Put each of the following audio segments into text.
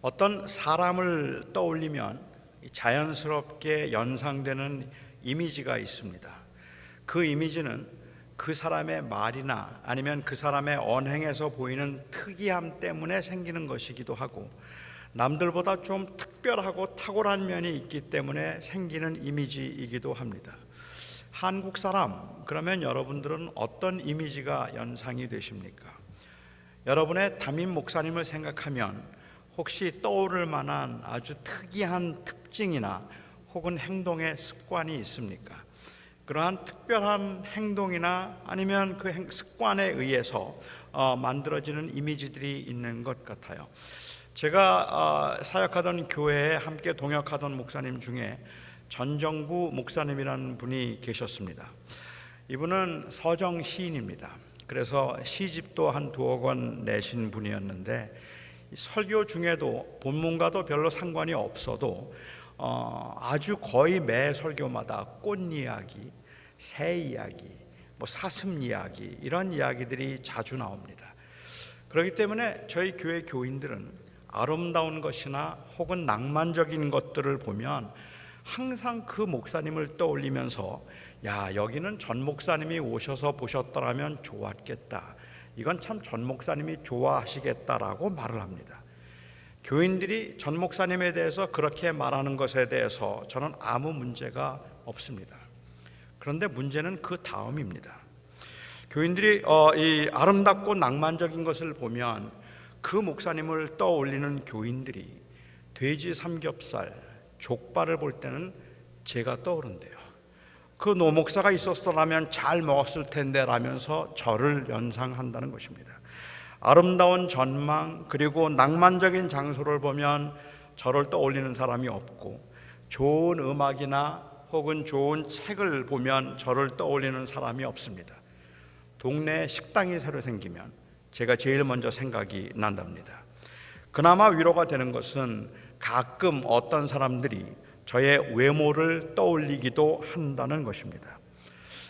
어떤 사람을 떠올리면 자연스럽게 연상되는 이미지가 있습니다. 그 이미지는 그 사람의 말이나 아니면 그 사람의 언행에서 보이는 특이함 때문에 생기는 것이기도 하고, 남들보다 좀 특별하고 탁월한 면이 있기 때문에 생기는 이미지이기도 합니다. 한국 사람, 그러면 여러분들은 어떤 이미지가 연상이 되십니까? 여러분의 담임 목사님을 생각하면 혹시 떠오를 만한 아주 특이한 특징이나 혹은 행동의 습관이 있습니까? 그러한 특별한 행동이나 아니면 그 습관에 의해서 만들어지는 이미지들이 있는 것 같아요. 제가 사역하던 교회에 함께 동역하던 목사님 중에 전정구 목사님이라는 분이 계셨습니다. 이분은 서정 시인입니다. 그래서 시집도 한 2억 원 내신 분이었는데, 설교 중에도 본문과도 별로 상관이 없어도 아주 거의 매 설교마다 꽃 이야기, 새 이야기, 사슴 이야기, 이런 이야기들이 자주 나옵니다. 그렇기 때문에 저희 교회 교인들은 아름다운 것이나 혹은 낭만적인 것들을 보면 항상 그 목사님을 떠올리면서, 야, 여기는 전 목사님이 오셔서 보셨더라면 좋았겠다, 이건 참 전 목사님이 좋아하시겠다라고 말을 합니다. 교인들이 전 목사님에 대해서 그렇게 말하는 것에 대해서 저는 아무 문제가 없습니다. 그런데 문제는 그 다음입니다. 교인들이 이 아름답고 낭만적인 것을 보면 그 목사님을 떠올리는 교인들이 돼지 삼겹살, 족발을 볼 때는 제가 떠오른대요. 그 노 목사가 있었더라면 잘 먹었을 텐데 라면서 저를 연상한다는 것입니다. 아름다운 전망 그리고 낭만적인 장소를 보면 저를 떠올리는 사람이 없고, 좋은 음악이나 혹은 좋은 책을 보면 저를 떠올리는 사람이 없습니다. 동네에 식당이 새로 생기면 제가 제일 먼저 생각이 난답니다. 그나마 위로가 되는 것은 가끔 어떤 사람들이 저의 외모를 떠올리기도 한다는 것입니다.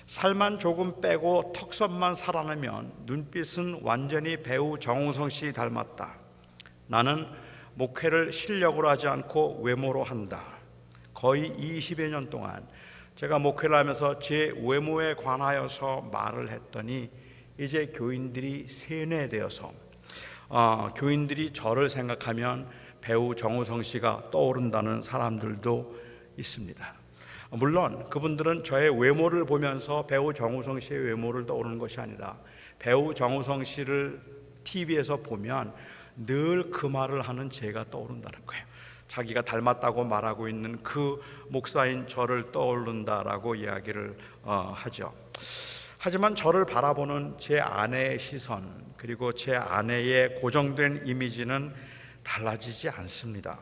살만 조금 빼고 턱선만 살아나면 눈빛은 완전히 배우 정우성 씨 닮았다. 나는 목회를 실력으로 하지 않고 외모로 한다. 거의 20여 년 동안 제가 목회를 하면서 제 외모에 관하여서 말을 했더니 이제 교인들이 세뇌되어서 교인들이 저를 생각하면 배우 정우성 씨가 떠오른다는 사람들도 있습니다. 물론 그분들은 저의 외모를 보면서 배우 정우성 씨의 외모를 떠오르는 것이 아니라, 배우 정우성 씨를 TV에서 보면 늘 그 말을 하는 제가 떠오른다는 거예요. 자기가 닮았다고 말하고 있는 그 목사인 저를 떠오른다라고 이야기를 하죠. 하지만 저를 바라보는 제 아내의 시선, 그리고 제 아내의 고정된 이미지는 달라지지 않습니다.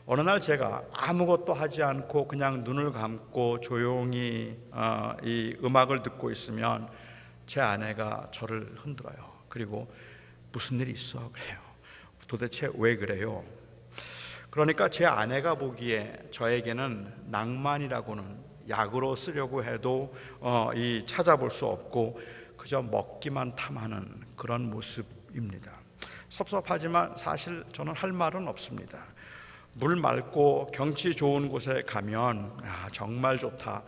어느 날 제가 아무것도 하지 않고 그냥 눈을 감고 조용히 이 음악을 듣고 있으면 제 아내가 저를 흔들어요. 그리고 무슨 일이 있어? 그래요. 도대체 왜 그래요? 그러니까 제 아내가 보기에 저에게는 낭만이라고는 약으로 쓰려고 해도 찾아볼 수 없고 그저 먹기만 탐하는 그런 모습입니다. 섭섭하지만 사실 저는 할 말은 없습니다. 물 맑고 경치 좋은 곳에 가면 정말 좋다,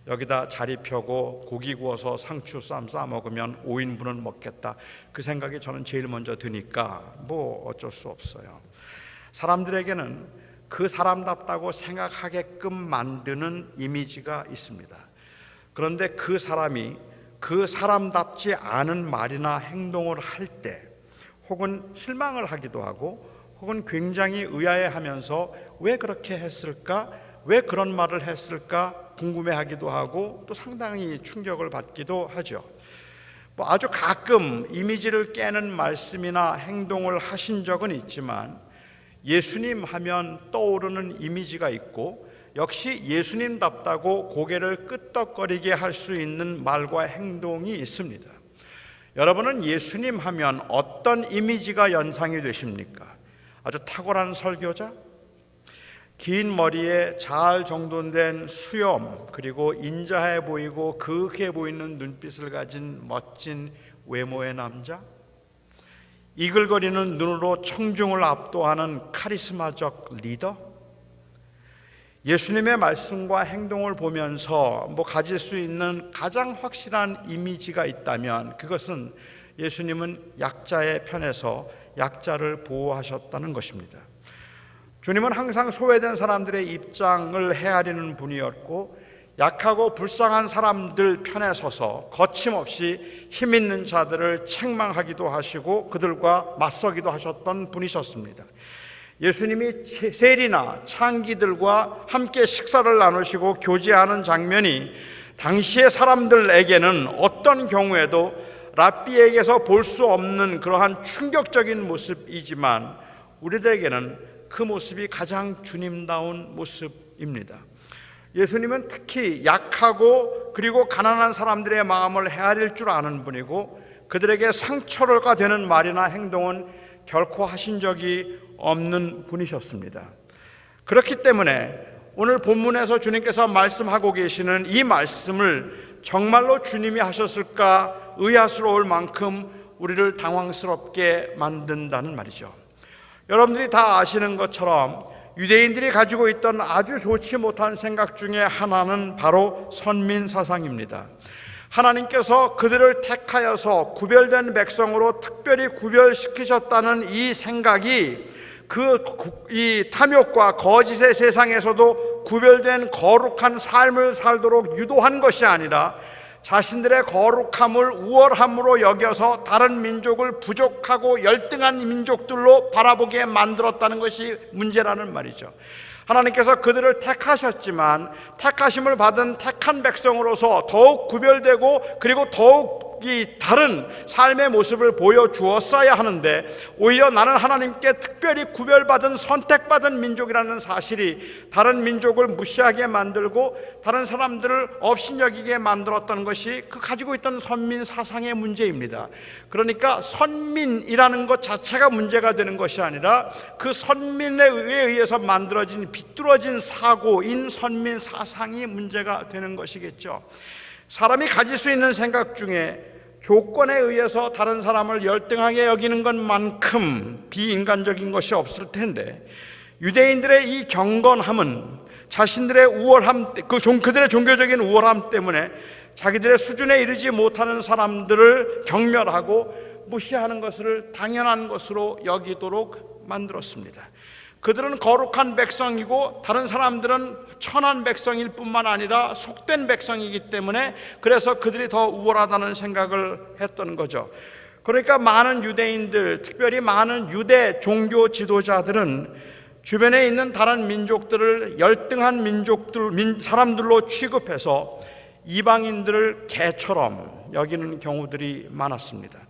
여기다 자리 펴고 고기 구워서 상추 쌈 싸 먹으면 5인분은 먹겠다, 그 생각이 저는 제일 먼저 드니까 어쩔 수 없어요. 사람들에게는 그 사람답다고 생각하게끔 만드는 이미지가 있습니다. 그런데 그 사람이 그 사람답지 않은 말이나 행동을 할 때 혹은 실망을 하기도 하고 혹은 굉장히 의아해하면서 왜 그렇게 했을까? 왜 그런 말을 했을까? 궁금해하기도 하고 또 상당히 충격을 받기도 하죠. 아주 가끔 이미지를 깨는 말씀이나 행동을 하신 적은 있지만 예수님 하면 떠오르는 이미지가 있고, 역시 예수님답다고 고개를 끄덕거리게 할 수 있는 말과 행동이 있습니다. 여러분은 예수님 하면 어떤 이미지가 연상이 되십니까? 아주 탁월한 설교자? 긴 머리에 잘 정돈된 수염, 그리고 인자해 보이고 그윽해 보이는 눈빛을 가진 멋진 외모의 남자? 이글거리는 눈으로 청중을 압도하는 카리스마적 리더? 예수님의 말씀과 행동을 보면서 가질 수 있는 가장 확실한 이미지가 있다면 그것은 예수님은 약자의 편에서 약자를 보호하셨다는 것입니다. 주님은 항상 소외된 사람들의 입장을 헤아리는 분이었고 약하고 불쌍한 사람들 편에 서서 거침없이 힘 있는 자들을 책망하기도 하시고 그들과 맞서기도 하셨던 분이셨습니다. 예수님이 세리나 창기들과 함께 식사를 나누시고 교제하는 장면이 당시의 사람들에게는 어떤 경우에도 랍비에게서 볼 수 없는 그러한 충격적인 모습이지만 우리들에게는 그 모습이 가장 주님다운 모습입니다. 예수님은 특히 약하고 그리고 가난한 사람들의 마음을 헤아릴 줄 아는 분이고 그들에게 상처가 되는 말이나 행동은 결코 하신 적이 없는 분이셨습니다. 그렇기 때문에 오늘 본문에서 주님께서 말씀하고 계시는 이 말씀을 정말로 주님이 하셨을까 의아스러울 만큼 우리를 당황스럽게 만든다는 말이죠. 여러분들이 다 아시는 것처럼 유대인들이 가지고 있던 아주 좋지 못한 생각 중에 하나는 바로 선민사상입니다. 하나님께서 그들을 택하여서 구별된 백성으로 특별히 구별시키셨다는 이 생각이 이 탐욕과 거짓의 세상에서도 구별된 거룩한 삶을 살도록 유도한 것이 아니라 자신들의 거룩함을 우월함으로 여겨서 다른 민족을 부족하고 열등한 민족들로 바라보게 만들었다는 것이 문제라는 말이죠. 하나님께서 그들을 택하셨지만 택하심을 받은 택한 백성으로서 더욱 구별되고 그리고 더욱 이 다른 삶의 모습을 보여주었어야 하는데 오히려 나는 하나님께 특별히 구별받은 선택받은 민족이라는 사실이 다른 민족을 무시하게 만들고 다른 사람들을 업신여기게 만들었던 것이 그 가지고 있던 선민 사상의 문제입니다. 그러니까 선민이라는 것 자체가 문제가 되는 것이 아니라 그 선민에 의해서 만들어진 비뚤어진 사고인 선민 사상이 문제가 되는 것이겠죠. 사람이 가질 수 있는 생각 중에 조건에 의해서 다른 사람을 열등하게 여기는 것만큼 비인간적인 것이 없을 텐데 유대인들의 이 경건함은 자신들의 우월함, 그들의 종교적인 우월함 때문에 자기들의 수준에 이르지 못하는 사람들을 경멸하고 무시하는 것을 당연한 것으로 여기도록 만들었습니다. 그들은 거룩한 백성이고 다른 사람들은 천한 백성일 뿐만 아니라 속된 백성이기 때문에 그래서 그들이 더 우월하다는 생각을 했던 거죠. 그러니까 많은 유대인들, 특별히 많은 유대 종교 지도자들은 주변에 있는 다른 민족들을 열등한 사람들로 취급해서 이방인들을 개처럼 여기는 경우들이 많았습니다.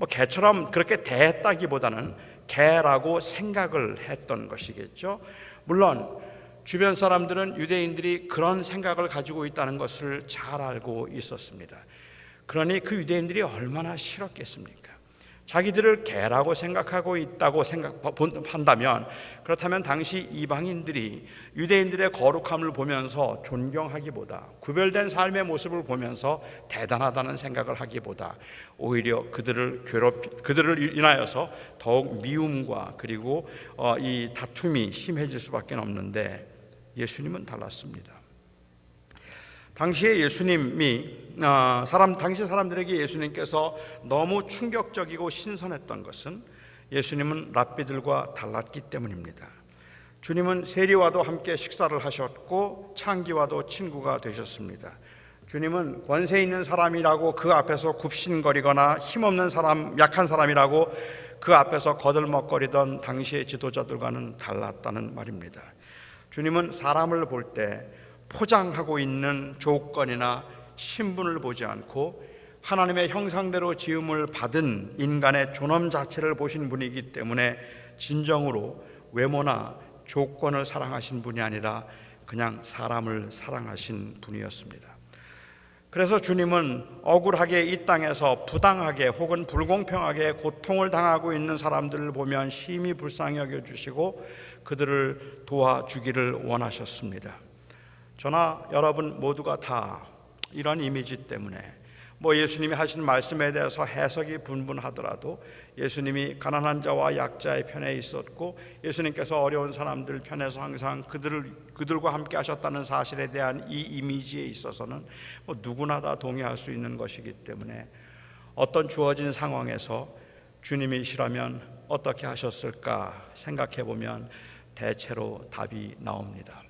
개처럼 그렇게 대했다기보다는 개라고 생각을 했던 것이겠죠. 물론 주변 사람들은 유대인들이 그런 생각을 가지고 있다는 것을 잘 알고 있었습니다. 그러니 그 유대인들이 얼마나 싫었겠습니까? 자기들을 개라고 생각하고 있다고 생각한다면 그렇다면 당시 이방인들이 유대인들의 거룩함을 보면서 존경하기보다 구별된 삶의 모습을 보면서 대단하다는 생각을 하기보다 오히려 그들을 인하여서 더욱 미움과 그리고 이 다툼이 심해질 수밖에 없는데 예수님은 달랐습니다. 당시에 당시 사람들에게 예수님께서 너무 충격적이고 신선했던 것은 예수님은 랍비들과 달랐기 때문입니다. 주님은 세리와도 함께 식사를 하셨고 창기와도 친구가 되셨습니다. 주님은 권세 있는 사람이라고 그 앞에서 굽신거리거나 힘없는 사람, 약한 사람이라고 그 앞에서 거들먹거리던 당시의 지도자들과는 달랐다는 말입니다. 주님은 사람을 볼 때 포장하고 있는 조건이나 신분을 보지 않고 하나님의 형상대로 지음을 받은 인간의 존엄 자체를 보신 분이기 때문에 진정으로 외모나 조건을 사랑하신 분이 아니라 그냥 사람을 사랑하신 분이었습니다. 그래서 주님은 억울하게 이 땅에서 부당하게 혹은 불공평하게 고통을 당하고 있는 사람들을 보면 심히 불쌍히 여겨주시고 그들을 도와주기를 원하셨습니다. 저나 여러분 모두가 다 이런 이미지 때문에 뭐 예수님이 하신 말씀에 대해서 해석이 분분하더라도 예수님이 가난한 자와 약자의 편에 있었고 예수님께서 어려운 사람들 편에서 항상 그들과 함께 하셨다는 사실에 대한 이 이미지에 있어서는 뭐 누구나 다 동의할 수 있는 것이기 때문에 어떤 주어진 상황에서 주님이시라면 어떻게 하셨을까 생각해 보면 대체로 답이 나옵니다.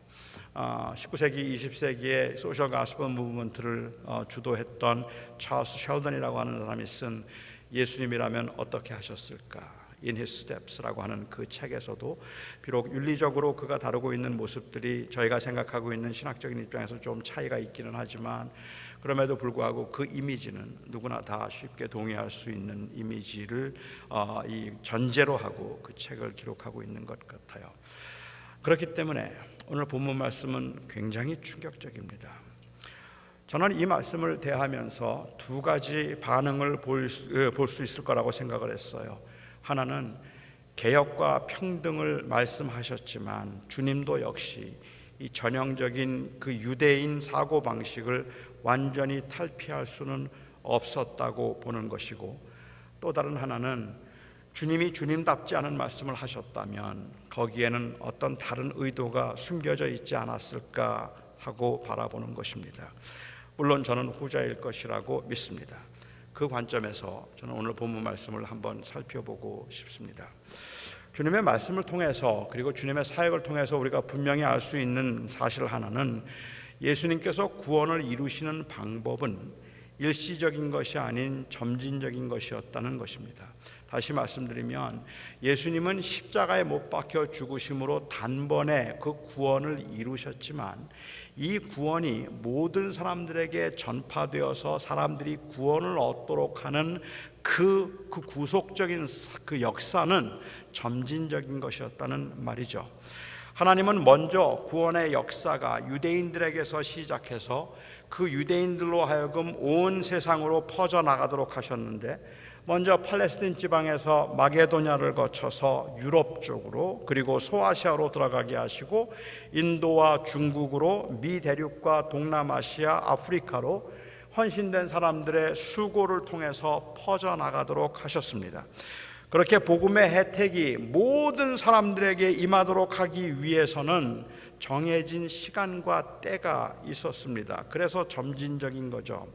19세기, 20세기의 소셜 가스펠 무브먼트를 주도했던 찰스 셸던이라고 하는 사람이 쓴 예수님이라면 어떻게 하셨을까? In His Steps라고 하는 그 책에서도 비록 윤리적으로 그가 다루고 있는 모습들이 저희가 생각하고 있는 신학적인 입장에서 좀 차이가 있기는 하지만 그럼에도 불구하고 그 이미지는 누구나 다 쉽게 동의할 수 있는 이미지를 이 전제로 하고 그 책을 기록하고 있는 것 같아요. 그렇기 때문에 오늘 본문 말씀은 굉장히 충격적입니다. 저는 이 말씀을 대하면서 두 가지 반응을 볼 수 있을 거라고 생각을 했어요. 하나는 개혁과 평등을 말씀하셨지만 주님도 역시 이 전형적인 그 유대인 사고방식을 완전히 탈피할 수는 없었다고 보는 것이고, 또 다른 하나는 주님이 주님답지 않은 말씀을 하셨다면 거기에는 어떤 다른 의도가 숨겨져 있지 않았을까 하고 바라보는 것입니다. 물론 저는 후자일 것이라고 믿습니다. 그 관점에서 저는 오늘 본문 말씀을 한번 살펴보고 싶습니다. 주님의 말씀을 통해서 그리고 주님의 사역을 통해서 우리가 분명히 알 수 있는 사실 하나는 예수님께서 구원을 이루시는 방법은 일시적인 것이 아닌 점진적인 것이었다는 것입니다. 다시 말씀드리면 예수님은 십자가에 못 박혀 죽으심으로 단번에 그 구원을 이루셨지만 이 구원이 모든 사람들에게 전파되어서 사람들이 구원을 얻도록 하는 그 구속적인 그 역사는 점진적인 것이었다는 말이죠. 하나님은 먼저 구원의 역사가 유대인들에게서 시작해서 그 유대인들로 하여금 온 세상으로 퍼져나가도록 하셨는데, 먼저 팔레스틴 지방에서 마게도냐를 거쳐서 유럽 쪽으로 그리고 소아시아로 들어가게 하시고 인도와 중국으로 미 대륙과 동남아시아, 아프리카로 헌신된 사람들의 수고를 통해서 퍼져나가도록 하셨습니다. 그렇게 복음의 혜택이 모든 사람들에게 임하도록 하기 위해서는 정해진 시간과 때가 있었습니다. 그래서 점진적인 거죠.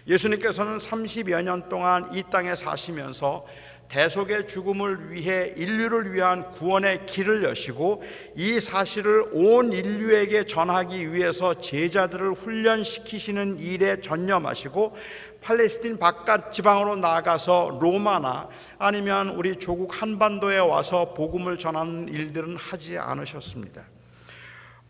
예수님께서는 30여 년 동안 이 땅에 사시면서 대속의 죽음을 위해 인류를 위한 구원의 길을 여시고 이 사실을 온 인류에게 전하기 위해서 제자들을 훈련시키시는 일에 전념하시고 팔레스틴 바깥 지방으로 나아가서 로마나 아니면 우리 조국 한반도에 와서 복음을 전하는 일들은 하지 않으셨습니다.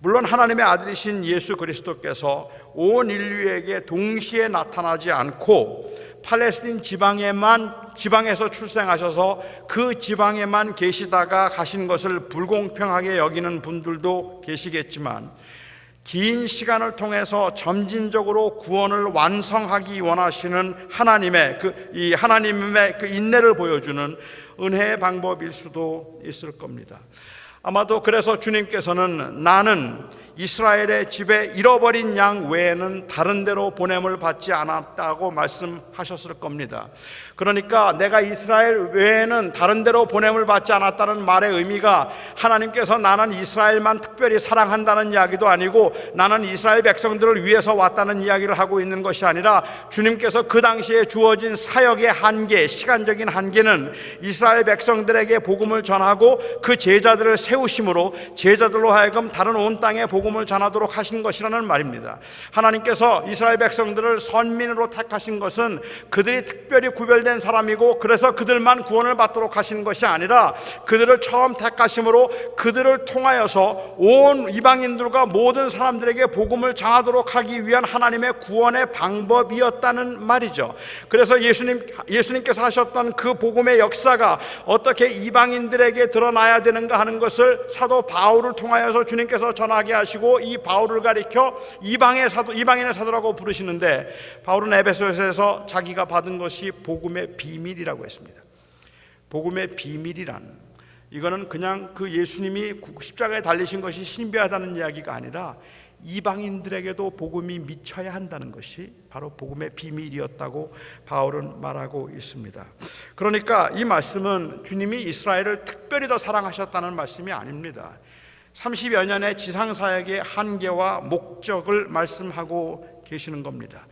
물론 하나님의 아들이신 예수 그리스도께서 온 인류에게 동시에 나타나지 않고 팔레스틴 지방에서 출생하셔서 그 지방에만 계시다가 가신 것을 불공평하게 여기는 분들도 계시겠지만, 긴 시간을 통해서 점진적으로 구원을 완성하기 원하시는 하나님의 그 인내를 보여주는 은혜의 방법일 수도 있을 겁니다. 아마도 그래서 주님께서는 나는 이스라엘의 집에 잃어버린 양 외에는 다른 데로 보냄을 받지 않았다고 말씀하셨을 겁니다. 그러니까 내가 이스라엘 외에는 다른 데로 보냄을 받지 않았다는 말의 의미가 하나님께서 나는 이스라엘만 특별히 사랑한다는 이야기도 아니고 나는 이스라엘 백성들을 위해서 왔다는 이야기를 하고 있는 것이 아니라, 주님께서 그 당시에 주어진 사역의 한계, 시간적인 한계는 이스라엘 백성들에게 복음을 전하고 그 제자들을 세우심으로 제자들로 하여금 다른 온 땅에 복음을 전하도록 하신 것이라는 말입니다. 하나님께서 이스라엘 백성들을 선민으로 택하신 것은 그들이 특별히 구별된 사람이고 그래서 그들만 구원을 받도록 하신 것이 아니라, 그들을 처음 택하심으로 그들을 통하여서 온 이방인들과 모든 사람들에게 복음을 전하도록 하기 위한 하나님의 구원의 방법이었다는 말이죠. 그래서 예수님께서 하셨던 그 복음의 역사가 어떻게 이방인들에게 드러나야 되는가 하는 것을 사도 바울을 통하여서 주님께서 전하게 하시고 이 바울을 가리켜 이방인의 사도라고 부르시는데, 바울은 에베소서에서 자기가 받은 것이 복음의 비밀이라고 했습니다. 복음의 비밀이란, 이거는 그냥 그 예수님이 십자가에 달리신 것이 신비하다는 이야기가 아니라 이방인들에게도 복음이 미쳐야 한다는 것이 바로 복음의 비밀이었다고 바울은 말하고 있습니다. 그러니까 이 말씀은 주님이 이스라엘을 특별히 더 사랑하셨다는 말씀이 아닙니다. 30여 년의 지상사역의 한계와 목적을 말씀하고 계시는 겁니다.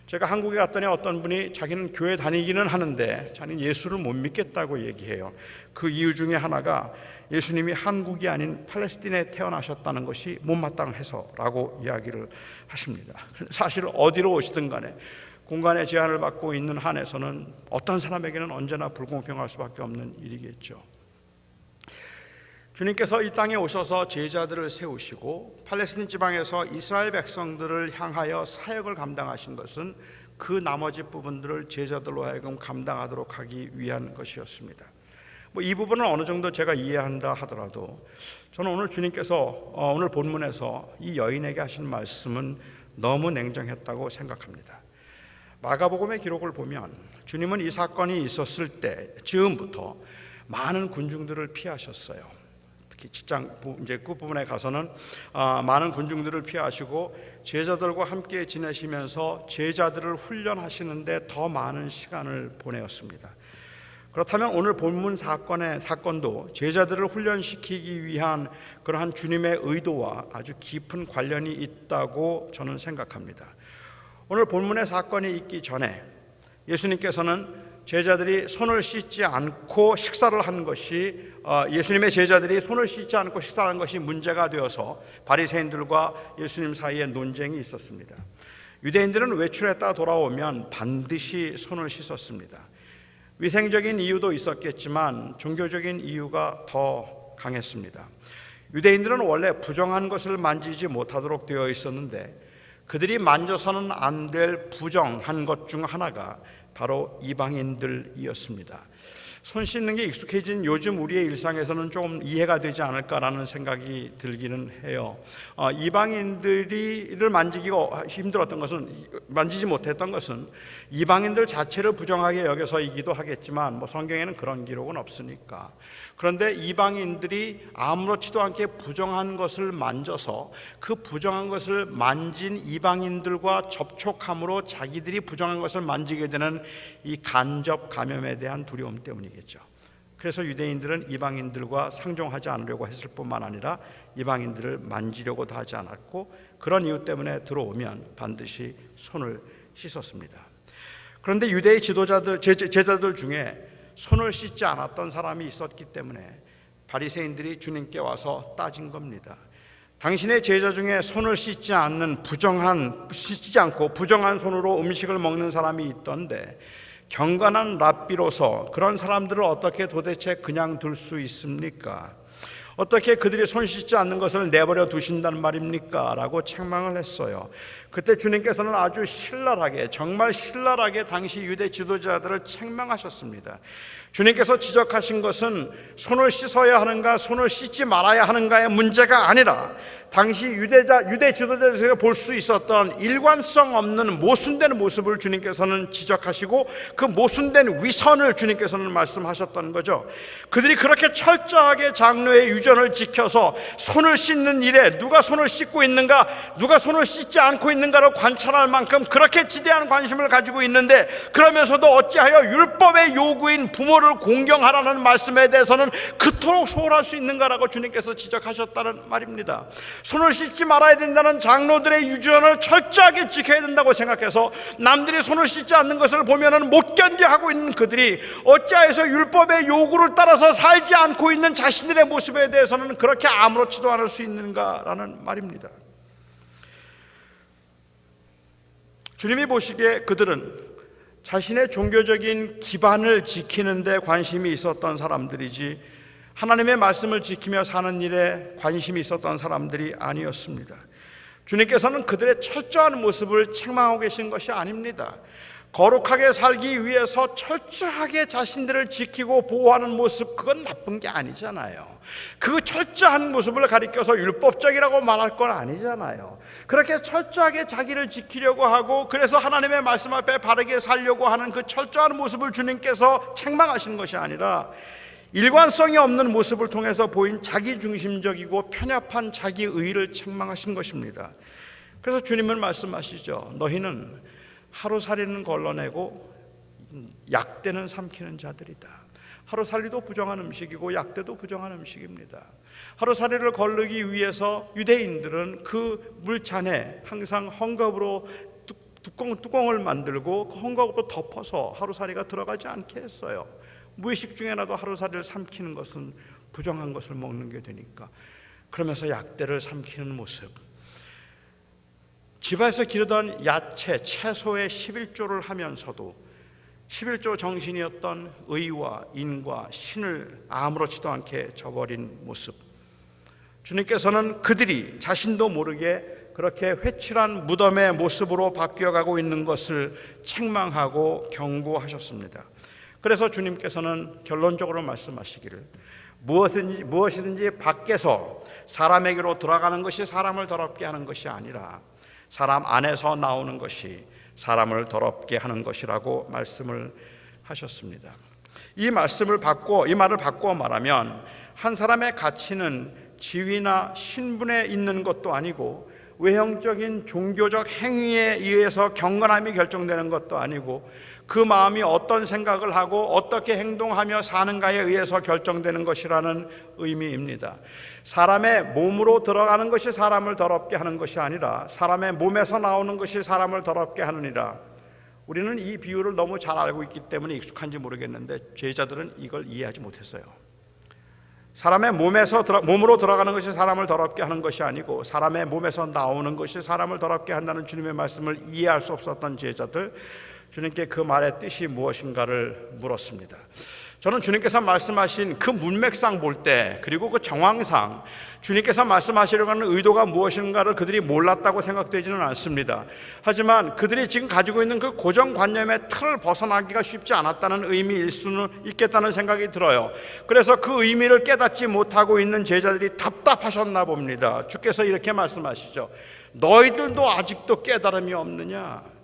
제가 한국에 갔더니 어떤 분이 자기는 교회 다니기는 하는데 자기는 예수를 못 믿겠다고 얘기해요. 그 이유 중에 하나가 예수님이 한국이 아닌 팔레스틴에 태어나셨다는 것이 못마땅해서라고 이야기를 하십니다. 사실 어디로 오시든 간에 공간의 제한을 받고 있는 한에서는 어떤 사람에게는 언제나 불공평할 수밖에 없는 일이겠죠. 주님께서 이 땅에 오셔서 제자들을 세우시고 팔레스틴 지방에서 이스라엘 백성들을 향하여 사역을 감당하신 것은 그 나머지 부분들을 제자들로 하여금 감당하도록 하기 위한 것이었습니다. 이 부분은 어느 정도 제가 이해한다 하더라도 저는 오늘 주님께서 오늘 본문에서 이 여인에게 하신 말씀은 너무 냉정했다고 생각합니다. 마가복음의 기록을 보면 주님은 이 사건이 있었을 때 즈음부터 많은 군중들을 피하셨어요. 특히 7장 이제 끝부분에 가서는 많은 군중들을 피하시고 제자들과 함께 지내시면서 제자들을 훈련하시는데 더 많은 시간을 보내었습니다. 그렇다면 오늘 본문 사건도 제자들을 훈련시키기 위한 그러한 주님의 의도와 아주 깊은 관련이 있다고 저는 생각합니다. 오늘 본문의 사건이 있기 전에 예수님께서는 제자들이 손을 씻지 않고 식사를 한 것이 예수님의 제자들이 손을 씻지 않고 식사한 것이 문제가 되어서 바리새인들과 예수님 사이에 논쟁이 있었습니다. 유대인들은 외출했다 돌아오면 반드시 손을 씻었습니다. 위생적인 이유도 있었겠지만 종교적인 이유가 더 강했습니다. 유대인들은 원래 부정한 것을 만지지 못하도록 되어 있었는데 그들이 만져서는 안 될 부정한 것 중 하나가 바로 이방인들이었습니다. 손 씻는 게 익숙해진 요즘 우리의 일상에서는 좀 이해가 되지 않을까라는 생각이 들기는 해요. 이방인들을 만지기가 힘들었던 것은, 만지지 못했던 것은 이방인들 자체를 부정하게 여겨서이기도 하겠지만 성경에는 그런 기록은 없으니까. 그런데 이방인들이 아무렇지도 않게 부정한 것을 만져서 그 부정한 것을 만진 이방인들과 접촉함으로 자기들이 부정한 것을 만지게 되는 이 간접 감염에 대한 두려움 때문이겠죠. 그래서 유대인들은 이방인들과 상종하지 않으려고 했을 뿐만 아니라 이방인들을 만지려고도 하지 않았고 그런 이유 때문에 들어오면 반드시 손을 씻었습니다. 그런데 유대의 지도자들, 제자들 중에 손을 씻지 않았던 사람이 있었기 때문에 바리새인들이 주님께 와서 따진 겁니다. 당신의 제자 중에 손을 씻지 않고 부정한 손으로 음식을 먹는 사람이 있던데 경건한 랍비로서 그런 사람들을 어떻게 도대체 그냥 둘 수 있습니까? 어떻게 그들이 손 씻지 않는 것을 내버려 두신단 말입니까? 라고 책망을 했어요. 그때 주님께서는 아주 신랄하게, 정말 신랄하게 당시 유대 지도자들을 책망하셨습니다. 주님께서 지적하신 것은 손을 씻어야 하는가 손을 씻지 말아야 하는가의 문제가 아니라 당시 유대 지도자들에게 볼 수 있었던 일관성 없는 모순된 모습을 주님께서는 지적하시고 그 모순된 위선을 주님께서는 말씀하셨던 거죠. 그들이 그렇게 철저하게 장로의 유전을 지켜서 손을 씻는 일에 누가 손을 씻고 있는가, 누가 손을 씻지 않고 있는가를 관찰할 만큼 그렇게 지대한 관심을 가지고 있는데, 그러면서도 어찌하여 율법의 요구인 부모를 공경하라는 말씀에 대해서는 그토록 소홀할 수 있는가라고 주님께서 지적하셨다는 말입니다. 손을 씻지 말아야 된다는 장로들의 유전을 철저하게 지켜야 된다고 생각해서 남들이 손을 씻지 않는 것을 보면은 못 견뎌하고 있는 그들이 어찌하여서 율법의 요구를 따라서 살지 않고 있는 자신들의 모습에 대해서는 그렇게 아무렇지도 않을 수 있는가라는 말입니다. 주님이 보시기에 그들은 자신의 종교적인 기반을 지키는 데 관심이 있었던 사람들이지 하나님의 말씀을 지키며 사는 일에 관심이 있었던 사람들이 아니었습니다. 주님께서는 그들의 철저한 모습을 책망하고 계신 것이 아닙니다. 거룩하게 살기 위해서 철저하게 자신들을 지키고 보호하는 모습, 그건 나쁜 게 아니잖아요. 그 철저한 모습을 가리켜서 율법적이라고 말할 건 아니잖아요. 그렇게 철저하게 자기를 지키려고 하고 그래서 하나님의 말씀 앞에 바르게 살려고 하는 그 철저한 모습을 주님께서 책망하시는 것이 아니라 일관성이 없는 모습을 통해서 보인 자기중심적이고 편협한 자기의를 책망하신 것입니다. 그래서 주님은 말씀하시죠. 너희는 하루살이는 걸러내고 약대는 삼키는 자들이다. 하루살이도 부정한 음식이고 약대도 부정한 음식입니다. 하루살이를 거르기 위해서 유대인들은 그 물잔에 항상 헝겊으로 뚜껑을 만들고 그 헝겊으로 덮어서 하루살이가 들어가지 않게 했어요. 무의식 중에라도 하루살이를 삼키는 것은 부정한 것을 먹는 게 되니까. 그러면서 약대를 삼키는 모습, 집에서 기르던 야채, 채소의 11조를 하면서도 11조 정신이었던 의와 인과 신을 아무렇지도 않게 저버린 모습, 주님께서는 그들이 자신도 모르게 그렇게 회칠한 무덤의 모습으로 바뀌어가고 있는 것을 책망하고 경고하셨습니다. 그래서 주님께서는 결론적으로 말씀하시기를 무엇이든지 밖에서 사람에게로 들어가는 것이 사람을 더럽게 하는 것이 아니라 사람 안에서 나오는 것이 사람을 더럽게 하는 것이라고 말씀을 하셨습니다. 이 말을 바꾸어 말하면 한 사람의 가치는 지위나 신분에 있는 것도 아니고 외형적인 종교적 행위에 의해서 경건함이 결정되는 것도 아니고 그 마음이 어떤 생각을 하고 어떻게 행동하며 사는가에 의해서 결정되는 것이라는 의미입니다. 사람의 몸으로 들어가는 것이 사람을 더럽게 하는 것이 아니라 사람의 몸에서 나오는 것이 사람을 더럽게 하느니라. 우리는 이 비유를 너무 잘 알고 있기 때문에 익숙한지 모르겠는데 제자들은 이걸 이해하지 못했어요. 사람의 몸으로 들어가는 것이 사람을 더럽게 하는 것이 아니고 사람의 몸에서 나오는 것이 사람을 더럽게 한다는 주님의 말씀을 이해할 수 없었던 제자들, 주님께 그 말의 뜻이 무엇인가를 물었습니다. 저는 주님께서 말씀하신 그 문맥상 볼 때, 그리고 그 정황상 주님께서 말씀하시려고 하는 의도가 무엇인가를 그들이 몰랐다고 생각되지는 않습니다. 하지만 그들이 지금 가지고 있는 그 고정관념의 틀을 벗어나기가 쉽지 않았다는 의미일 수는 있겠다는 생각이 들어요. 그래서 그 의미를 깨닫지 못하고 있는 제자들이 답답하셨나 봅니다. 주께서 이렇게 말씀하시죠. 너희들도 아직도 깨달음이 없느냐?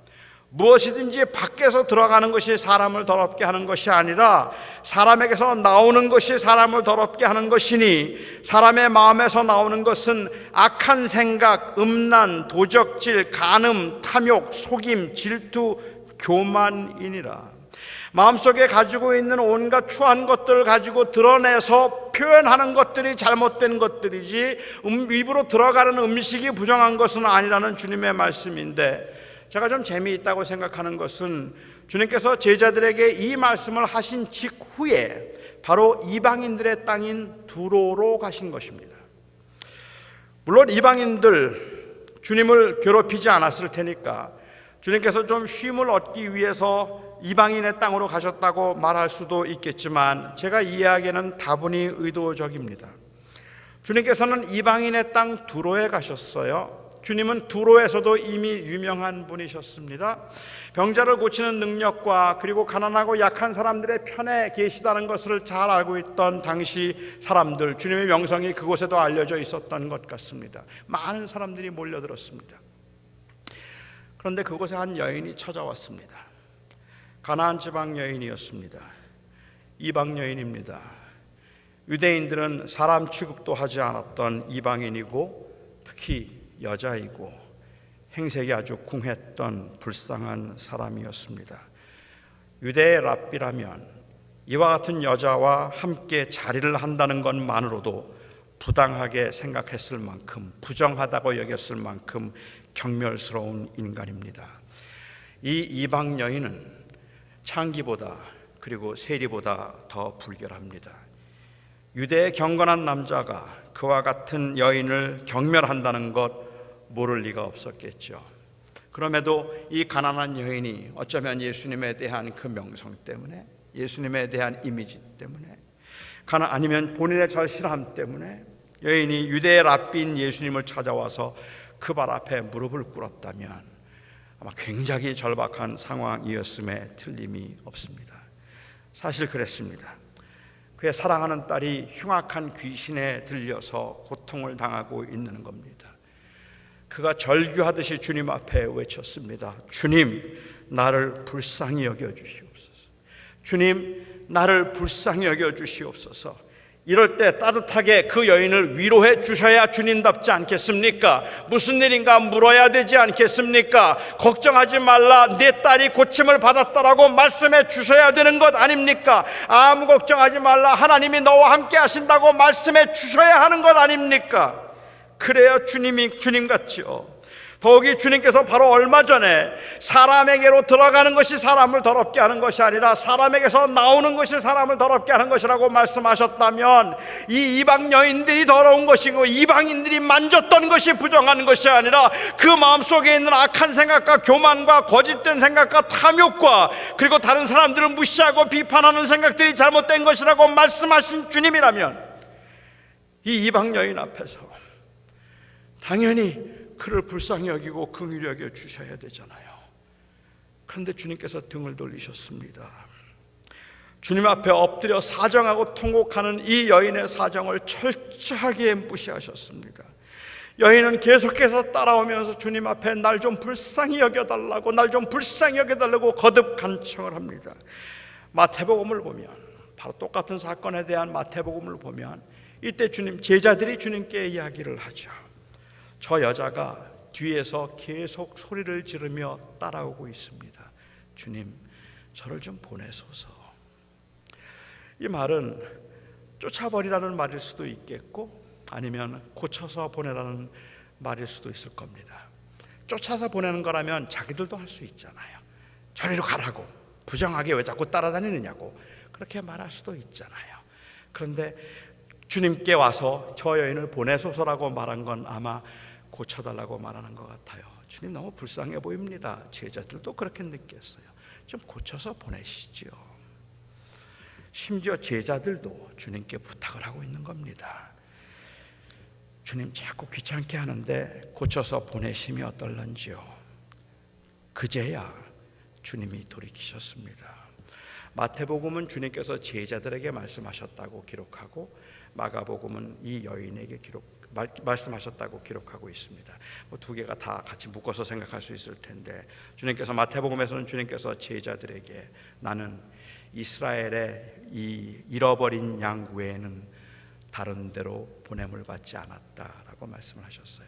무엇이든지 밖에서 들어가는 것이 사람을 더럽게 하는 것이 아니라 사람에게서 나오는 것이 사람을 더럽게 하는 것이니 사람의 마음에서 나오는 것은 악한 생각, 음란, 도적질, 간음, 탐욕, 속임, 질투, 교만이니라. 마음속에 가지고 있는 온갖 추한 것들을 가지고 드러내서 표현하는 것들이 잘못된 것들이지 입으로 들어가는 음식이 부정한 것은 아니라는 주님의 말씀인데, 제가 좀 재미있다고 생각하는 것은 주님께서 제자들에게 이 말씀을 하신 직후에 바로 이방인들의 땅인 두로로 가신 것입니다. 물론 이방인들 주님을 괴롭히지 않았을 테니까 주님께서 좀 쉼을 얻기 위해서 이방인의 땅으로 가셨다고 말할 수도 있겠지만 제가 이해하기에는 다분히 의도적입니다. 주님께서는 이방인의 땅 두로에 가셨어요. 주님은 두로에서도 이미 유명한 분이셨습니다. 병자를 고치는 능력과 그리고 가난하고 약한 사람들의 편에 계시다는 것을 잘 알고 있던 당시 사람들, 주님의 명성이 그곳에도 알려져 있었던 것 같습니다. 많은 사람들이 몰려들었습니다. 그런데 그곳에 한 여인이 찾아왔습니다. 가나안 지방 여인이었습니다. 이방 여인입니다. 유대인들은 사람 취급도 하지 않았던 이방인이고 특히 여자이고 행색이 아주 궁했던 불쌍한 사람이었습니다. 유대의 랍비라면 이와 같은 여자와 함께 자리를 한다는 것만으로도 부당하게 생각했을 만큼, 부정하다고 여겼을 만큼 경멸스러운 인간입니다. 이 이방 여인은 창기보다 그리고 세리보다 더 불결합니다. 유대의 경건한 남자가 그와 같은 여인을 경멸한다는 것 모를 리가 없었겠죠. 그럼에도 이 가난한 여인이 어쩌면 예수님에 대한 그 명성 때문에, 예수님에 대한 이미지 때문에, 아니면 본인의 절실함 때문에 여인이 유대의 랍비인 예수님을 찾아와서 그 발 앞에 무릎을 꿇었다면 아마 굉장히 절박한 상황이었음에 틀림이 없습니다. 사실 그랬습니다. 그의 사랑하는 딸이 흉악한 귀신에 들려서 고통을 당하고 있는 겁니다. 그가 절규하듯이 주님 앞에 외쳤습니다. 주님, 나를 불쌍히 여겨주시옵소서. 주님, 나를 불쌍히 여겨주시옵소서. 이럴 때 따뜻하게 그 여인을 위로해 주셔야 주님답지 않겠습니까? 무슨 일인가 물어야 되지 않겠습니까? 걱정하지 말라, 내 딸이 고침을 받았다라고 말씀해 주셔야 되는 것 아닙니까? 아무 걱정하지 말라, 하나님이 너와 함께 하신다고 말씀해 주셔야 하는 것 아닙니까? 그래야 주님이 주님 같지요. 더욱이 주님께서 바로 얼마 전에 사람에게로 들어가는 것이 사람을 더럽게 하는 것이 아니라 사람에게서 나오는 것이 사람을 더럽게 하는 것이라고 말씀하셨다면, 이 이방 여인들이 더러운 것이고 이방인들이 만졌던 것이 부정한 것이 아니라 그 마음속에 있는 악한 생각과 교만과 거짓된 생각과 탐욕과 그리고 다른 사람들을 무시하고 비판하는 생각들이 잘못된 것이라고 말씀하신 주님이라면, 이 이방 여인 앞에서 당연히 그를 불쌍히 여기고 긍휼히 여겨 주셔야 되잖아요. 그런데 주님께서 등을 돌리셨습니다. 주님 앞에 엎드려 사정하고 통곡하는 이 여인의 사정을 철저하게 무시하셨습니다. 여인은 계속해서 따라오면서 주님 앞에 날 좀 불쌍히 여겨달라고, 날 좀 불쌍히 여겨달라고 거듭 간청을 합니다. 마태복음을 보면, 바로 똑같은 사건에 대한 마태복음을 보면 이때 제자들이 주님께 이야기를 하죠. 저 여자가 뒤에서 계속 소리를 지르며 따라오고 있습니다. 주님, 저를 좀 보내소서. 이 말은 쫓아버리라는 말일 수도 있겠고, 아니면 고쳐서 보내라는 말일 수도 있을 겁니다. 쫓아서 보내는 거라면 자기들도 할 수 있잖아요. 저리로 가라고, 부정하게 왜 자꾸 따라다니느냐고 그렇게 말할 수도 있잖아요. 그런데 주님께 와서 저 여인을 보내소서라고 말한 건 아마 고쳐달라고 말하는 것 같아요. 주님, 너무 불쌍해 보입니다. 제자들도 그렇게 느꼈어요. 좀 고쳐서 보내시죠. 심지어 제자들도 주님께 부탁을 하고 있는 겁니다. 주님, 자꾸 귀찮게 하는데 고쳐서 보내심이 어떨런지요. 그제야 주님이 돌이키셨습니다. 마태복음은 주님께서 제자들에게 말씀하셨다고 기록하고, 마가복음은 이 여인에게 말씀하셨다고 기록하고 있습니다. 두 개가 다 같이 묶어서 생각할 수 있을 텐데, 주님께서 마태복음에서는 주님께서 제자들에게 나는 이스라엘의 이 잃어버린 양 외에는 다른 데로 보냄을 받지 않았다라고 말씀을 하셨어요.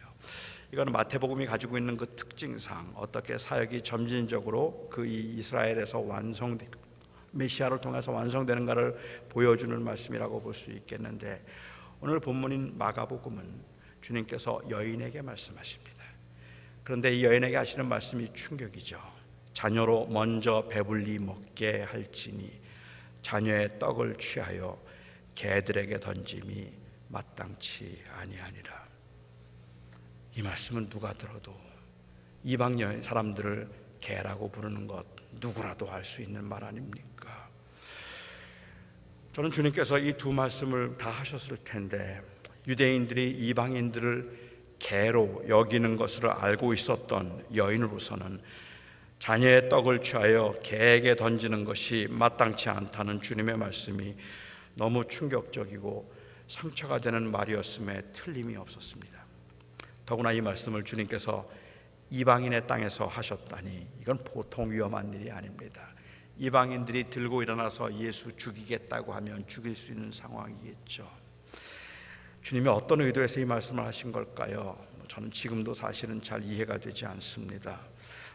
이거는 마태복음이 가지고 있는 그 특징상 어떻게 사역이 점진적으로 그 이스라엘에서 메시아를 통해서 완성되는가를 보여주는 말씀이라고 볼 수 있겠는데, 오늘 본문인 마가복음은 주님께서 여인에게 말씀하십니다. 그런데 이 여인에게 하시는 말씀이 충격이죠. 자녀로 먼저 배불리 먹게 할지니 자녀의 떡을 취하여 개들에게 던짐이 마땅치 아니하니라. 이 말씀은 누가 들어도 이방 여인 사람들을 개라고 부르는 것 누구라도 할 수 있는 말 아닙니까? 저는 주님께서 이 두 말씀을 다 하셨을 텐데, 유대인들이 이방인들을 개로 여기는 것을 알고 있었던 여인으로서는 자녀의 떡을 취하여 개에게 던지는 것이 마땅치 않다는 주님의 말씀이 너무 충격적이고 상처가 되는 말이었음에 틀림이 없었습니다. 더구나 이 말씀을 주님께서 이방인의 땅에서 하셨다니 이건 보통 위험한 일이 아닙니다. 이방인들이 들고 일어나서 예수 죽이겠다고 하면 죽일 수 있는 상황이겠죠. 주님이 어떤 의도에서 이 말씀을 하신 걸까요? 저는 지금도 사실은 잘 이해가 되지 않습니다.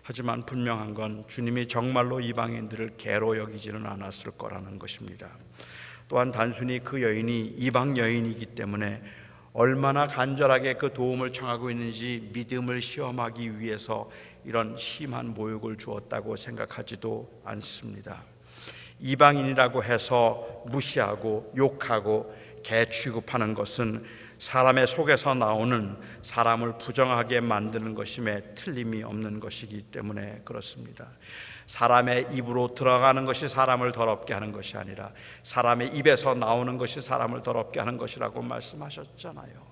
하지만 분명한 건 주님이 정말로 이방인들을 개로 여기지는 않았을 거라는 것입니다. 또한 단순히 그 여인이 이방 여인이기 때문에 얼마나 간절하게 그 도움을 청하고 있는지 믿음을 시험하기 위해서 이런 심한 모욕을 주었다고 생각하지도 않습니다. 이방인이라고 해서 무시하고 욕하고 개 취급하는 것은 사람의 속에서 나오는 사람을 부정하게 만드는 것임에 틀림이 없는 것이기 때문에 그렇습니다. 사람의 입으로 들어가는 것이 사람을 더럽게 하는 것이 아니라 사람의 입에서 나오는 것이 사람을 더럽게 하는 것이라고 말씀하셨잖아요.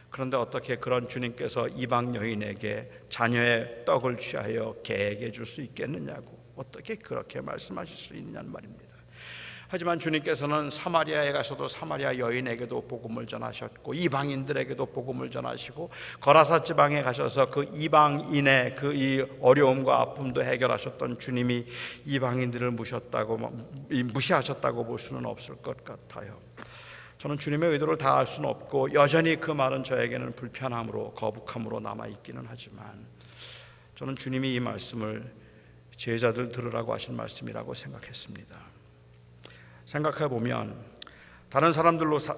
그런데 어떻게 그런 주님께서 이방 여인에게 자녀의 떡을 취하여 개에게 줄 수 있겠느냐고, 어떻게 그렇게 말씀하실 수 있냐는 말입니다. 하지만 주님께서는 사마리아에 가서도 사마리아 여인에게도 복음을 전하셨고, 이방인들에게도 복음을 전하시고, 거라사 지방에 가셔서 그 이방인의 그 이 어려움과 아픔도 해결하셨던 주님이 이방인들을 무시하셨다고 볼 수는 없을 것 같아요. 저는 주님의 의도를 다 알 수는 없고 여전히 그 말은 저에게는 불편함으로 거북함으로 남아있기는 하지만 저는 주님이 이 말씀을 제자들 들으라고 하신 말씀이라고 생각했습니다. 생각해 보면 다른 사람들로서는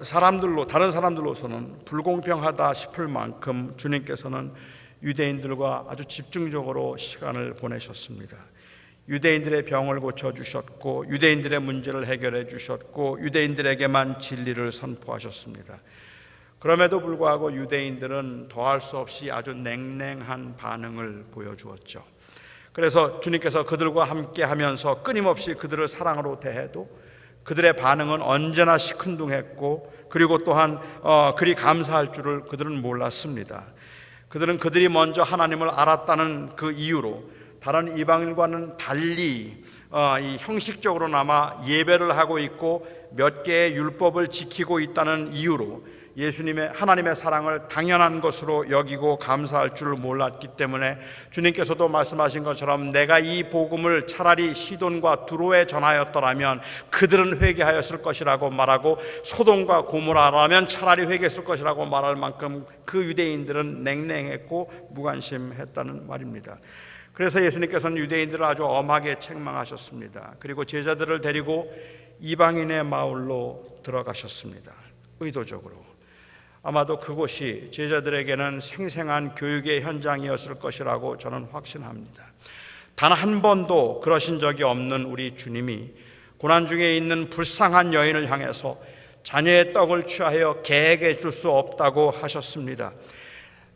불공평하다 싶을 만큼 주님께서는 유대인들과 아주 집중적으로 시간을 보내셨습니다. 유대인들의 병을 고쳐주셨고 유대인들의 문제를 해결해 주셨고 유대인들에게만 진리를 선포하셨습니다. 그럼에도 불구하고 유대인들은 더할 수 없이 아주 냉랭한 반응을 보여주었죠. 그래서 주님께서 그들과 함께 하면서 끊임없이 그들을 사랑으로 대해도 그들의 반응은 언제나 시큰둥했고 그리고 또한 그리 감사할 줄을 그들은 몰랐습니다. 그들은 그들이 먼저 하나님을 알았다는 그 이유로 다른 이방인과는 달리 이 형식적으로나마 예배를 하고 있고 몇 개의 율법을 지키고 있다는 이유로 하나님의 사랑을 당연한 것으로 여기고 감사할 줄을 몰랐기 때문에 주님께서도 말씀하신 것처럼 내가 이 복음을 차라리 시돈과 두로에 전하였더라면 그들은 회개하였을 것이라고 말하고 소돔과 고모라라면 차라리 회개했을 것이라고 말할 만큼 그 유대인들은 냉랭했고 무관심했다는 말입니다. 그래서 예수님께서는 유대인들을 아주 엄하게 책망하셨습니다. 그리고 제자들을 데리고 이방인의 마을로 들어가셨습니다. 의도적으로. 아마도 그곳이 제자들에게는 생생한 교육의 현장이었을 것이라고 저는 확신합니다. 단 한 번도 그러신 적이 없는 우리 주님이 고난 중에 있는 불쌍한 여인을 향해서 자녀의 떡을 취하여 개에게 줄 수 없다고 하셨습니다.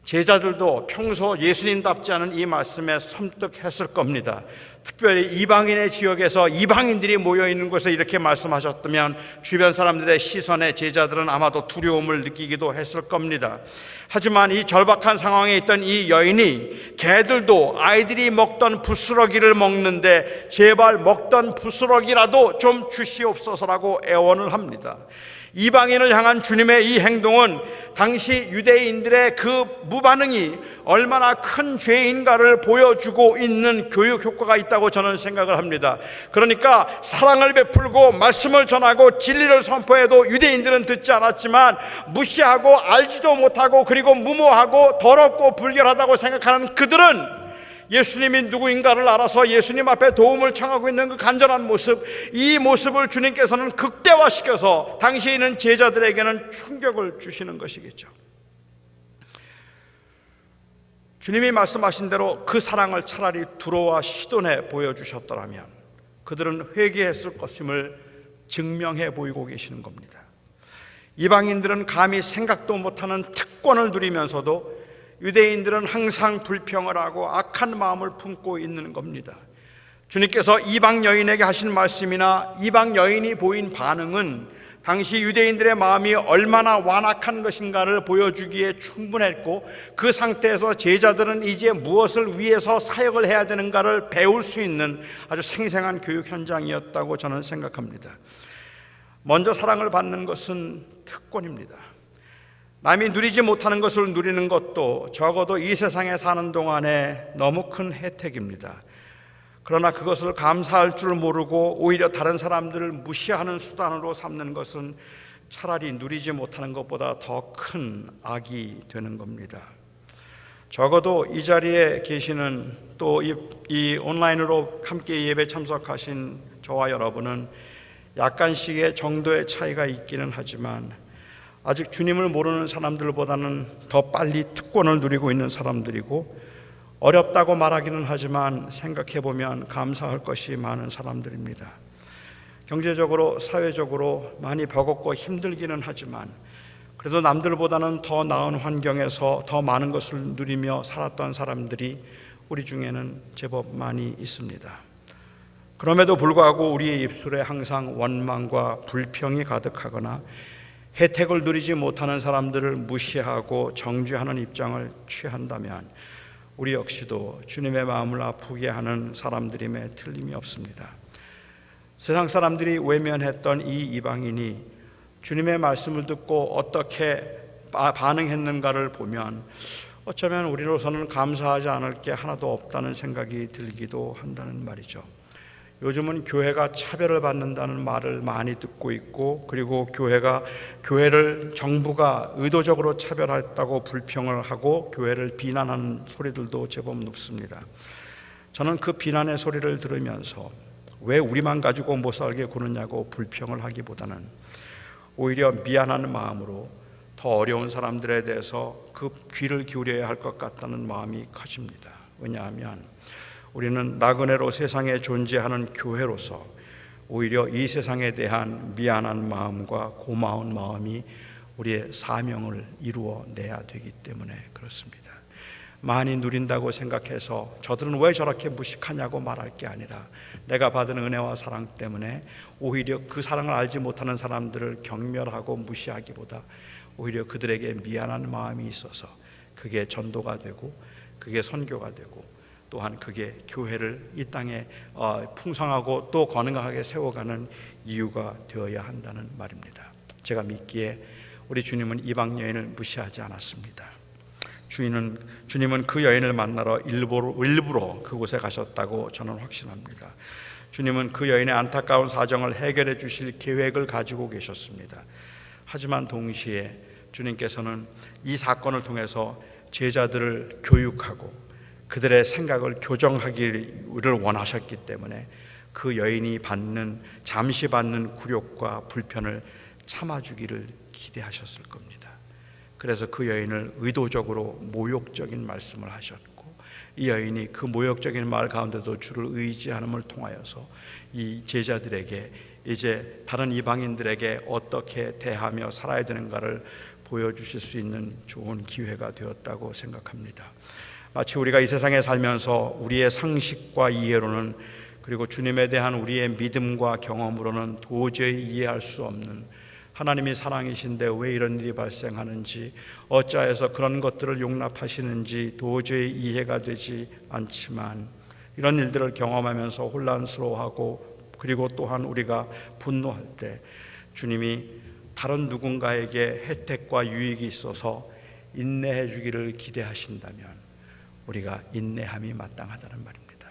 제자들도 평소 예수님답지 않은 이 말씀에 섬뜩했을 겁니다. 특별히 이방인의 지역에서 이방인들이 모여있는 곳에 이렇게 말씀하셨다면 주변 사람들의 시선에 제자들은 아마도 두려움을 느끼기도 했을 겁니다. 하지만 이 절박한 상황에 있던 이 여인이 개들도 아이들이 먹던 부스러기를 먹는데 제발 먹던 부스러기라도 좀 주시옵소서라고 애원을 합니다. 이방인을 향한 주님의 이 행동은 당시 유대인들의 그 무반응이 얼마나 큰 죄인가를 보여주고 있는 교육 효과가 있다고 저는 생각을 합니다. 그러니까 사랑을 베풀고 말씀을 전하고 진리를 선포해도 유대인들은 듣지 않았지만 무시하고 알지도 못하고 그리고 무모하고 더럽고 불결하다고 생각하는 그들은 예수님이 누구인가를 알아서 예수님 앞에 도움을 청하고 있는 그 간절한 모습, 이 모습을 주님께서는 극대화시켜서 당시에 있는 제자들에게는 충격을 주시는 것이겠죠. 주님이 말씀하신 대로 그 사랑을 차라리 두로와 시돈에 보여주셨더라면 그들은 회개했을 것임을 증명해 보이고 계시는 겁니다. 이방인들은 감히 생각도 못하는 특권을 누리면서도 유대인들은 항상 불평을 하고 악한 마음을 품고 있는 겁니다. 주님께서 이방 여인에게 하신 말씀이나 이방 여인이 보인 반응은 당시 유대인들의 마음이 얼마나 완악한 것인가를 보여주기에 충분했고 그 상태에서 제자들은 이제 무엇을 위해서 사역을 해야 되는가를 배울 수 있는 아주 생생한 교육 현장이었다고 저는 생각합니다. 먼저 사랑을 받는 것은 특권입니다. 남이 누리지 못하는 것을 누리는 것도 적어도 이 세상에 사는 동안에 너무 큰 혜택입니다. 그러나 그것을 감사할 줄 모르고 오히려 다른 사람들을 무시하는 수단으로 삼는 것은 차라리 누리지 못하는 것보다 더 큰 악이 되는 겁니다. 적어도 이 자리에 계시는 또 이 온라인으로 함께 예배 참석하신 저와 여러분은 약간씩의 정도의 차이가 있기는 하지만 아직 주님을 모르는 사람들보다는 더 빨리 특권을 누리고 있는 사람들이고 어렵다고 말하기는 하지만 생각해보면 감사할 것이 많은 사람들입니다. 경제적으로 사회적으로 많이 버겁고 힘들기는 하지만 그래도 남들보다는 더 나은 환경에서 더 많은 것을 누리며 살았던 사람들이 우리 중에는 제법 많이 있습니다. 그럼에도 불구하고 우리의 입술에 항상 원망과 불평이 가득하거나 혜택을 누리지 못하는 사람들을 무시하고 정죄하는 입장을 취한다면 우리 역시도 주님의 마음을 아프게 하는 사람들임에 틀림이 없습니다. 세상 사람들이 외면했던 이 이방인이 주님의 말씀을 듣고 어떻게 반응했는가를 보면 어쩌면 우리로서는 감사하지 않을 게 하나도 없다는 생각이 들기도 한다는 말이죠. 요즘은 교회가 차별을 받는다는 말을 많이 듣고 있고, 그리고 교회를 정부가 의도적으로 차별했다고 불평을 하고 교회를 비난하는 소리들도 제법 높습니다. 저는 그 비난의 소리를 들으면서 왜 우리만 가지고 못 살게 구느냐고 불평을 하기보다는 오히려 미안한 마음으로 더 어려운 사람들에 대해서 그 귀를 기울여야 할 것 같다는 마음이 커집니다. 왜냐하면 우리는 나그네로 세상에 존재하는 교회로서 오히려 이 세상에 대한 미안한 마음과 고마운 마음이 우리의 사명을 이루어내야 되기 때문에 그렇습니다. 많이 누린다고 생각해서 저들은 왜 저렇게 무식하냐고 말할 게 아니라 내가 받은 은혜와 사랑 때문에 오히려 그 사랑을 알지 못하는 사람들을 경멸하고 무시하기보다 오히려 그들에게 미안한 마음이 있어서 그게 전도가 되고 그게 선교가 되고 또한 그게 교회를 이 땅에 풍성하고 또 건강하게 세워가는 이유가 되어야 한다는 말입니다. 제가 믿기에 우리 주님은 이방 여인을 무시하지 않았습니다. 주님은 그 여인을 만나러 일부러 그곳에 가셨다고 저는 확신합니다. 주님은 그 여인의 안타까운 사정을 해결해 주실 계획을 가지고 계셨습니다. 하지만 동시에 주님께서는 이 사건을 통해서 제자들을 교육하고 그들의 생각을 교정하기를 원하셨기 때문에 그 여인이 잠시 받는 굴욕과 불편을 참아주기를 기대하셨을 겁니다. 그래서 그 여인을 의도적으로 모욕적인 말씀을 하셨고, 이 여인이 그 모욕적인 말 가운데도 주를 의지함을 통하여서 이 제자들에게 이제 다른 이방인들에게 어떻게 대하며 살아야 되는가를 보여주실 수 있는 좋은 기회가 되었다고 생각합니다. 마치 우리가 이 세상에 살면서 우리의 상식과 이해로는, 그리고 주님에 대한 우리의 믿음과 경험으로는 도저히 이해할 수 없는 하나님이 사랑이신데 왜 이런 일이 발생하는지, 어찌하여서 그런 것들을 용납하시는지 도저히 이해가 되지 않지만, 이런 일들을 경험하면서 혼란스러워하고 그리고 또한 우리가 분노할 때 주님이 다른 누군가에게 혜택과 유익이 있어서 인내해 주기를 기대하신다면 우리가 인내함이 마땅하다는 말입니다.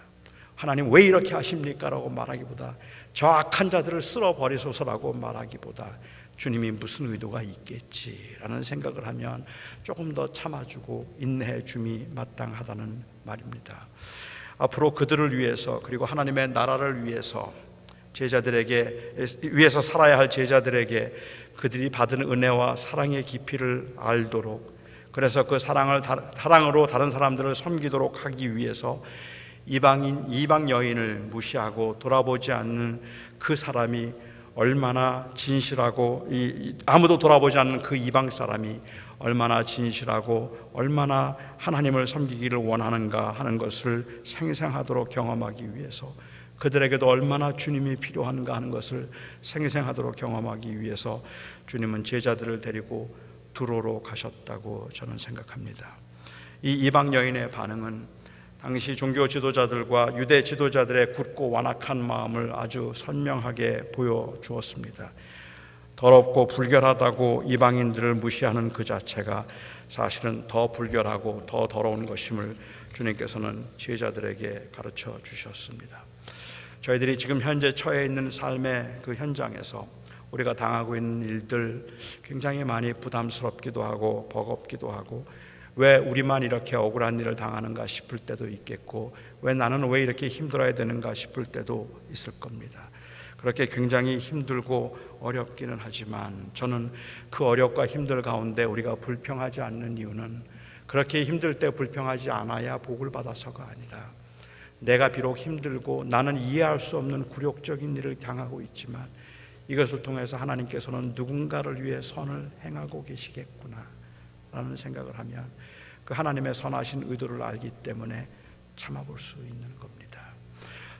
하나님 왜 이렇게 하십니까? 라고 말하기보다, 저 악한 자들을 쓸어버리소서라고 말하기보다 주님이 무슨 의도가 있겠지라는 생각을 하면 조금 더 참아주고 인내해 줌이 마땅하다는 말입니다. 앞으로 그들을 위해서, 그리고 하나님의 나라를 위해서 위해서 살아야 할 제자들에게 그들이 받은 은혜와 사랑의 깊이를 알도록, 그래서 그 사랑으로 다른 사람들을 섬기도록 하기 위해서 이방 여인을 무시하고 돌아보지 않는 그 사람이 얼마나 진실하고, 아무도 돌아보지 않는 그 이방 사람이 얼마나 진실하고 얼마나 하나님을 섬기기를 원하는가 하는 것을 생생하도록 경험하기 위해서, 그들에게도 얼마나 주님이 필요한가 하는 것을 생생하도록 경험하기 위해서 주님은 제자들을 데리고 두로로 가셨다고 저는 생각합니다. 이 이방 여인의 반응은 당시 종교 지도자들과 유대 지도자들의 굳고 완악한 마음을 아주 선명하게 보여주었습니다. 더럽고 불결하다고 이방인들을 무시하는 그 자체가 사실은 더 불결하고 더 더러운 것임을 주님께서는 제자들에게 가르쳐 주셨습니다. 저희들이 지금 현재 처해 있는 삶의 그 현장에서 우리가 당하고 있는 일들 굉장히 많이 부담스럽기도 하고 버겁기도 하고, 왜 우리만 이렇게 억울한 일을 당하는가 싶을 때도 있겠고, 왜 나는 왜 이렇게 힘들어야 되는가 싶을 때도 있을 겁니다. 그렇게 굉장히 힘들고 어렵기는 하지만 저는 그 어렵과 힘들 가운데 우리가 불평하지 않는 이유는, 그렇게 힘들 때 불평하지 않아야 복을 받아서가 아니라, 내가 비록 힘들고 나는 이해할 수 없는 굴욕적인 일을 당하고 있지만 이것을 통해서 하나님께서는 누군가를 위해 선을 행하고 계시겠구나 라는 생각을 하면 그 하나님의 선하신 의도를 알기 때문에 참아볼 수 있는 겁니다.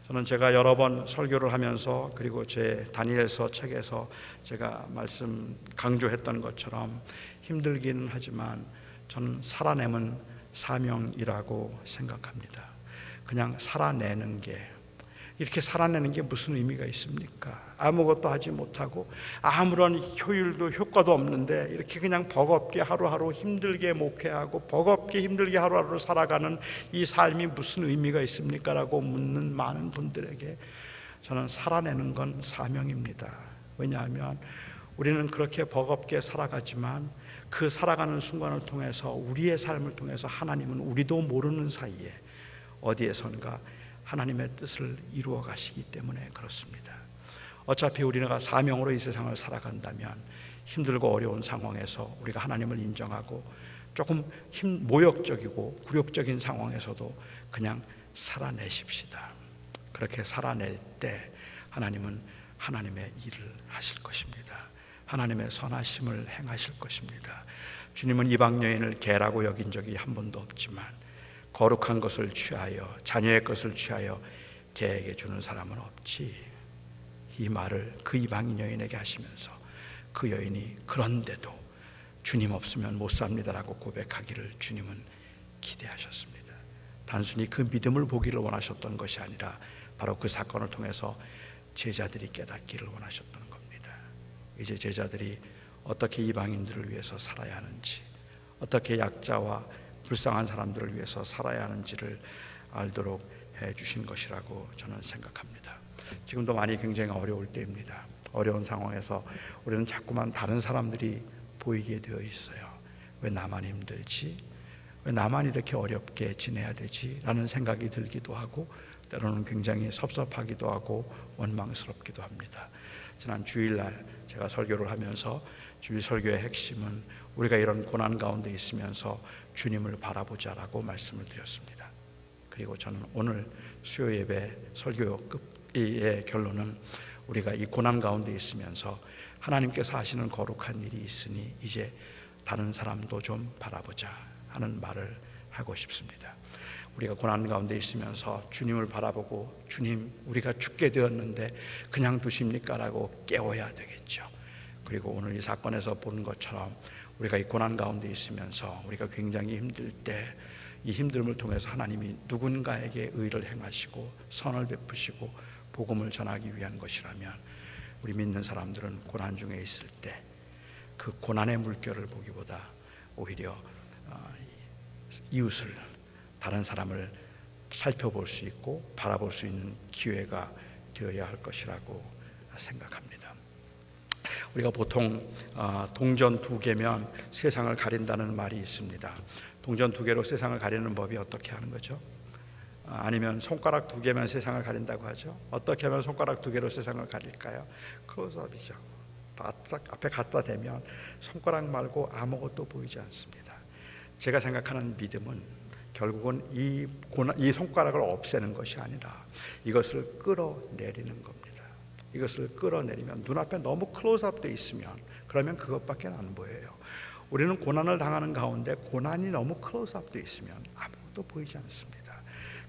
저는 제가 여러 번 설교를 하면서, 그리고 제 다니엘서 책에서 제가 강조했던 것처럼 힘들기는 하지만 저는 살아내는 사명이라고 생각합니다. 그냥 살아내는 게, 이렇게 살아내는 게 무슨 의미가 있습니까? 아무것도 하지 못하고 아무런 효과도 없는데 이렇게 그냥 버겁게 하루하루 힘들게 목회하고 버겁게 힘들게 하루하루 살아가는 이 삶이 무슨 의미가 있습니까? 라고 묻는 많은 분들에게 저는 살아내는 건 사명입니다. 왜냐하면 우리는 그렇게 버겁게 살아가지만 그 살아가는 순간을 통해서 우리의 삶을 통해서 하나님은 우리도 모르는 사이에 어디에선가 하나님의 뜻을 이루어 가시기 때문에 그렇습니다. 어차피 우리가 사명으로 이 세상을 살아간다면 힘들고 어려운 상황에서 우리가 하나님을 인정하고 조금 모욕적이고 굴욕적인 상황에서도 그냥 살아내십시다. 그렇게 살아낼 때 하나님은 하나님의 일을 하실 것입니다. 하나님의 선하심을 행하실 것입니다. 주님은 이방 여인을 개라고 여긴 적이 한 번도 없지만 거룩한 것을 취하여 자녀의 것을 취하여 개에게 주는 사람은 없지. 이 말을 그 이방인 여인에게 하시면서 그 여인이 그런데도 주님 없으면 못 삽니다라고 고백하기를 주님은 기대하셨습니다. 단순히 그 믿음을 보기를 원하셨던 것이 아니라 바로 그 사건을 통해서 제자들이 깨닫기를 원하셨던 겁니다. 이제 제자들이 어떻게 이방인들을 위해서 살아야 하는지, 어떻게 약자와 불쌍한 사람들을 위해서 살아야 하는지를 알도록 해주신 것이라고 저는 생각합니다. 지금도 많이 굉장히 어려울 때입니다. 어려운 상황에서 우리는 자꾸만 다른 사람들이 보이게 되어 있어요. 왜 나만 힘들지? 왜 나만 이렇게 어렵게 지내야 되지? 라는 생각이 들기도 하고 때로는 굉장히 섭섭하기도 하고 원망스럽기도 합니다. 지난 주일날 제가 설교를 하면서 주일 설교의 핵심은 우리가 이런 고난 가운데 있으면서 주님을 바라보자라고 말씀을 드렸습니다. 그리고 저는 오늘 수요 예배 설교의 결론은 우리가 이 고난 가운데 있으면서 하나님께서 하시는 거룩한 일이 있으니 이제 다른 사람도 좀 바라보자 하는 말을 하고 싶습니다. 우리가 고난 가운데 있으면서 주님을 바라보고 주님 우리가 죽게 되었는데 그냥 두십니까? 라고 깨워야 되겠죠. 그리고 오늘 이 사건에서 본 것처럼 우리가 이 고난 가운데 있으면서 우리가 굉장히 힘들 때 이 힘듦을 통해서 하나님이 누군가에게 의를 행하시고 선을 베푸시고 복음을 전하기 위한 것이라면 우리 믿는 사람들은 고난 중에 있을 때 그 고난의 물결을 보기보다 오히려 이웃을 다른 사람을 살펴볼 수 있고 바라볼 수 있는 기회가 되어야 할 것이라고 생각합니다. 우리가 보통 동전 두 개면 세상을 가린다는 말이 있습니다. 동전 두 개로 세상을 가리는 법이 어떻게 하는 거죠? 아니면 손가락 두 개면 세상을 가린다고 하죠. 어떻게 하면 손가락 두 개로 세상을 가릴까요? 클로즈업이죠. 바짝 앞에 갖다 대면 손가락 말고 아무것도 보이지 않습니다. 제가 생각하는 믿음은 결국은 이 손가락을 없애는 것이 아니라 이것을 끌어내리는 겁니다. 이것을 끌어내리면 눈앞에 너무 클로즈업 되어 있으면 그러면 그것밖에 안 보여요. 우리는 고난을 당하는 가운데 고난이 너무 클로즈업 되어 있으면 아무것도 보이지 않습니다.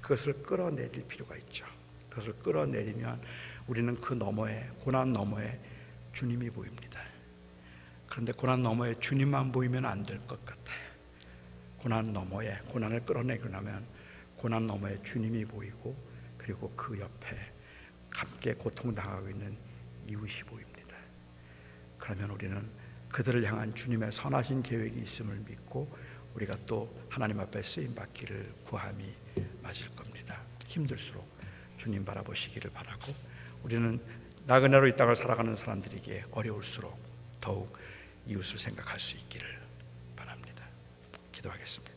그것을 끌어내릴 필요가 있죠. 그것을 끌어내리면 우리는 그 너머에, 고난 너머에 주님이 보입니다. 그런데 고난 너머에 주님만 보이면 안 될 것 같아요. 고난 너머에, 고난을 끌어내려면 고난 너머에 주님이 보이고 그리고 그 옆에 함께 고통당하고 있는 이웃이 보입니다. 그러면 우리는 그들을 향한 주님의 선하신 계획이 있음을 믿고 우리가 또 하나님 앞에 쓰임받기를 구함이 맞을 겁니다. 힘들수록 주님 바라보시기를 바라고 우리는 나그네로 이 땅을 살아가는 사람들에게 어려울수록 더욱 이웃을 생각할 수 있기를 바랍니다. 기도하겠습니다.